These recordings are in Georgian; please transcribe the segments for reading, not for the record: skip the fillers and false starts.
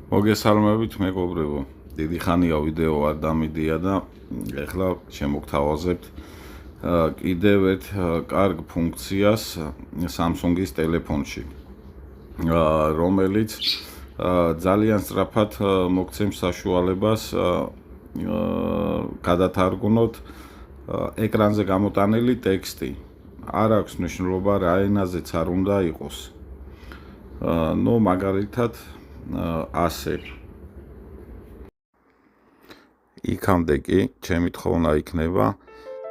მოგესალმებით მეგობრებო. დიდი ხანია ვიდეო არ დამიდია და ეხლა შემოგთავაზებთ კიდევ ერთ კარგ ფუნქციას Samsung-ის ტელეფონში, რომელიც ძალიან სწრაფად მოგცემს საშუალებას გადათარგმნოთ ეკრანზე გამოტანილი ტექსტი. არ აქვს მნიშვნელობა რა ენაზეც არ უნდა იყოს. მაგალითად ასე. იქამდე კი ჩემი თხოვნა იქნება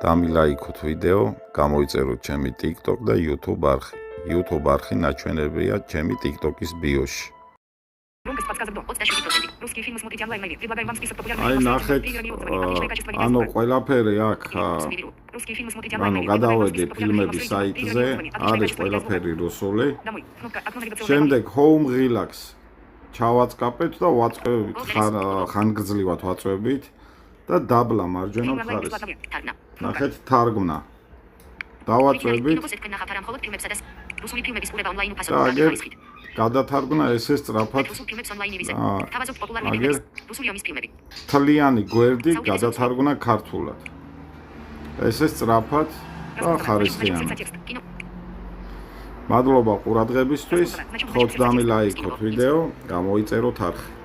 დამილაიქოთ ვიდეო, გამოიწეროთ ჩემი TikTok და YouTube არხი. YouTube არხი ნაჩვენებია ჩემი TikTok-ის ბიოში. აი ნახეთ, ანუ ყველაფერი აქ, ანუ გადავედი ფილმების საიტზე, არის ყველაფერი რუსული. შემდეგ Home Relax ჩავაწყაპეთ და ვაწყევით ხანგრძლივად ვაწვევით და დაბლა მარჯვენა მხარეს. ნახეთ თარგმნა. დავაწვევით. და აგერ გადათარგმნა ესე სწრაფად. აგერ თლიანი გვერდი გადათარგმნა ქართულად. ესე სწრაფად და ხარისხიანი. მადლობა ყურადღებისთვის. ხოთ დამილაიქოთ ვიდეო, გამოიწეროთ არხი.